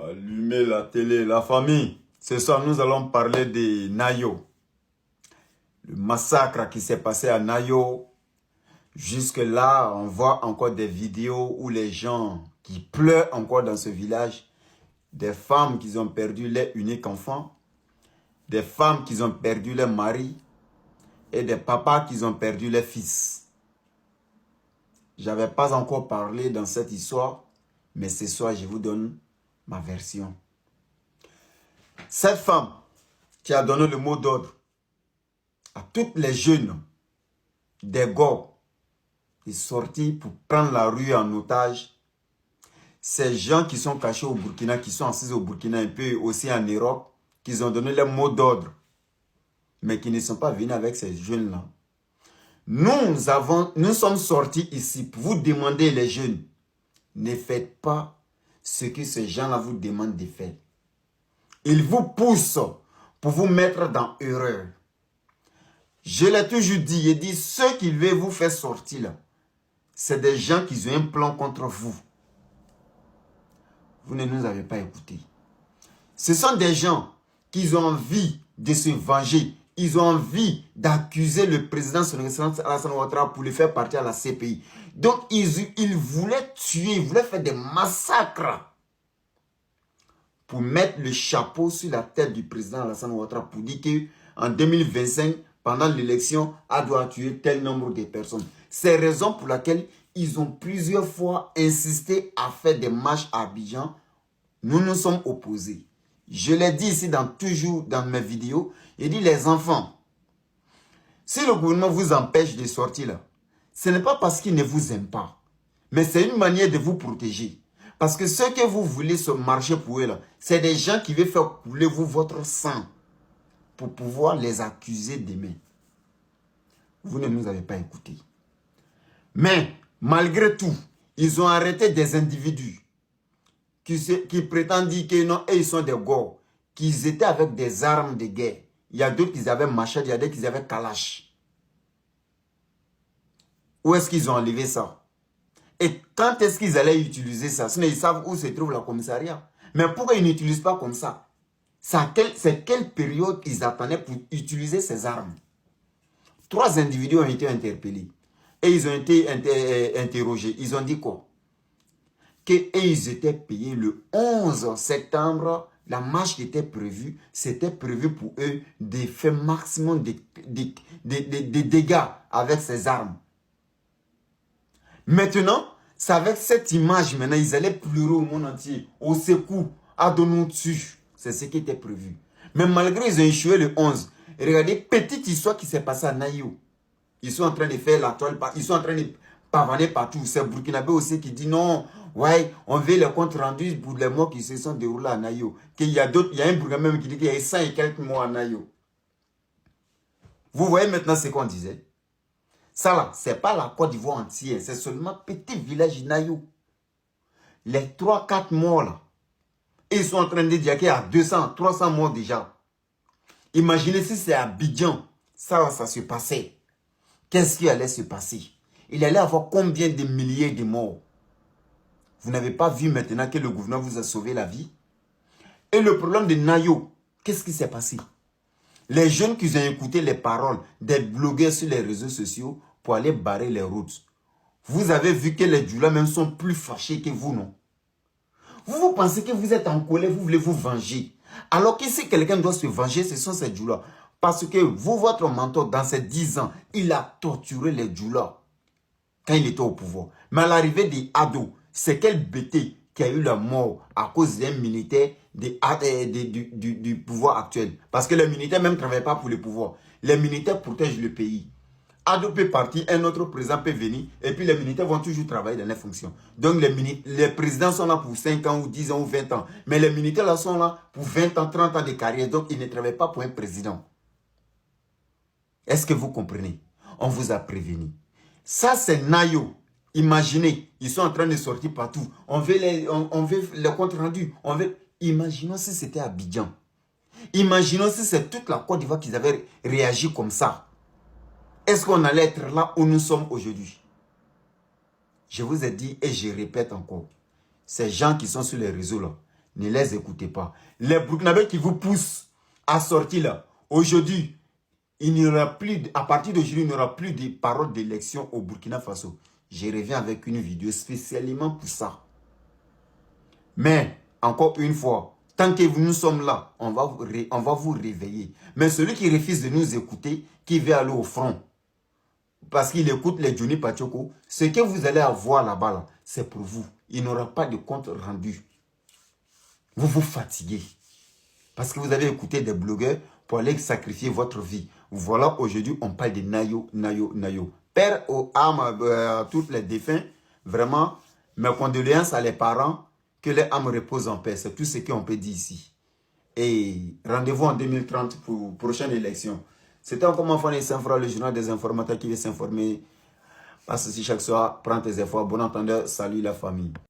Allumez la télé, la famille. Ce soir, nous allons parler de Nayo. Le massacre qui s'est passé à Nayo. Jusque-là, on voit encore des vidéos où les gens qui pleurent encore dans ce village. Des femmes qui ont perdu leur unique enfant. Des femmes qui ont perdu leur mari. Et des papas qui ont perdu leur fils. Je n'avais pas encore parlé dans cette histoire. Mais ce soir, je vous donne ma version. Cette femme qui a donné le mot d'ordre à toutes les jeunes des Go est sortie pour prendre la rue en otage. Ces gens qui sont cachés au Burkina, qui sont assis au Burkina, un peu aussi en Europe, qui ont donné le mot d'ordre, mais qui ne sont pas venus avec ces jeunes-là. Nous sommes sortis ici pour vous demander, les jeunes, ne faites pas ce que ces gens-là vous demandent de faire. Ils vous poussent pour vous mettre dans erreur. Je l'ai toujours dit, et dit, ceux qui veulent vous faire sortir là, c'est des gens qui ont un plan contre vous. Vous ne nous avez pas écoutés. Ce sont des gens qui ont envie de se venger. Ils ont envie d'accuser le président Alassane Ouattara pour le faire partir à la CPI. Donc, ils voulaient tuer, ils voulaient faire des massacres pour mettre le chapeau sur la tête du président Alassane Ouattara pour dire qu'en 2025, pendant l'élection, elle doit tuer tel nombre de personnes. C'est la raison pour laquelle ils ont plusieurs fois insisté à faire des marches à Abidjan. Nous nous sommes opposés. Je l'ai dit ici toujours dans mes vidéos. J'ai dit, les enfants, si le gouvernement vous empêche de sortir là, ce n'est pas parce qu'il ne vous aime pas, mais c'est une manière de vous protéger. Parce que ceux que vous voulez se marcher pour eux là, c'est des gens qui veulent faire couler vous votre sang pour pouvoir les accuser demain. Vous ne nous avez pas écoutés. Mais malgré tout, ils ont arrêté des individus qui prétendent dire que non, ils sont des Go, qu'ils étaient avec des armes de guerre. Il y a d'autres qui avaient machette, il y a d'autres qui avaient kalash. Où est-ce qu'ils ont enlevé ça? Et quand est-ce qu'ils allaient utiliser ça? Sinon, ils savent où se trouve le commissariat. Mais pourquoi ils n'utilisent pas comme ça? C'est quelle période ils attendaient pour utiliser ces armes? 3 individus ont été interpellés. Et ils ont été interrogés. Ils ont dit quoi? Qu'ils étaient payés le 11 septembre. La marche qui était prévue, c'était prévu pour eux de faire maximum de dégâts avec ces armes. Maintenant, c'est avec cette image, maintenant, ils allaient pleurer au monde entier. Au secours, à donner dessus. C'est ce qui était prévu. Mais malgré ils ont échoué le 11. Regardez, petite histoire qui s'est passée à Nayo. Ils sont en train de faire la toile, ils sont en train de pavaner partout. C'est Burkinabé aussi qui dit non, ouais, on veut les comptes rendus pour les morts qui se sont déroulés à Nayo. Il y a un Burkinabé même qui dit qu'il y a 100 et quelques morts à Nayo. Vous voyez maintenant ce qu'on disait? Ça là, ce n'est pas la Côte d'Ivoire entière, c'est seulement petit village Nayo. Les 3-4 morts là, ils sont en train de dire qu'il y a 200, 300 morts déjà. Imaginez si c'est à Abidjan, ça se passait. Qu'est-ce qui allait se passer? Il allait avoir combien de milliers de morts? Vous n'avez pas vu maintenant que le gouvernement vous a sauvé la vie? Et le problème de Nayo, qu'est-ce qui s'est passé? Les jeunes qui ont écouté les paroles des blogueurs sur les réseaux sociaux pour aller barrer les routes. Vous avez vu que les Djoula même sont plus fâchés que vous, non? Vous pensez que vous êtes en colère, vous voulez vous venger. Alors que si quelqu'un doit se venger, ce sont ces Djoula. Parce que vous, votre mentor, dans ces 10 ans, il a torturé les Djoula quand il était au pouvoir. Mais à l'arrivée des ados, c'est quel bêté qui a eu la mort à cause d'un militaire du pouvoir actuel. Parce que les militaires même ne travaillent pas pour le pouvoir. Les militaires protègent le pays. Ado peut partir, un autre président peut venir, et puis les militaires vont toujours travailler dans les fonctions. Donc les présidents sont là pour 5 ans, ou 10 ans, ou 20 ans. Mais les militaires là sont là pour 20 ans, 30 ans de carrière. Donc ils ne travaillent pas pour un président. Est-ce que vous comprenez? On vous a prévenu. Ça, c'est Nayo. Imaginez, ils sont en train de sortir partout. On veut les comptes rendus. Imaginons si c'était Abidjan. Imaginons si c'est toute la Côte d'Ivoire qui avaient réagi comme ça. Est-ce qu'on allait être là où nous sommes aujourd'hui? Je vous ai dit et je répète encore. Ces gens qui sont sur les réseaux là, Ne les écoutez pas. Les Burkinabés qui vous poussent à sortir là, aujourd'hui, il n'y aura plus, à partir d'aujourd'hui, il n'y aura plus de paroles d'élection au Burkina Faso. Je reviens avec une vidéo spécialement pour ça. Mais, encore une fois, tant que nous sommes là, on va vous réveiller. Mais celui qui refuse de nous écouter, qui veut aller au front, parce qu'il écoute les Johnny Pachoko, ce que vous allez avoir là-bas, là, c'est pour vous. Il n'aura pas de compte rendu. Vous vous fatiguez. Parce que vous avez écouté des blogueurs pour aller sacrifier votre vie. Voilà, aujourd'hui, on parle de Nayo, Nayo, Nayo. Père aux âmes, toutes les défunts, vraiment, mes condoléances à les parents, que les âmes reposent en paix. C'est tout ce qu'on peut dire ici. Et rendez-vous en 2030 pour la prochaine élection. C'était encore mon fan Saint-Fra, le journal des informateurs qui veut s'informer. Passe ici chaque soir, prends tes efforts. Bon entendeur, salut la famille.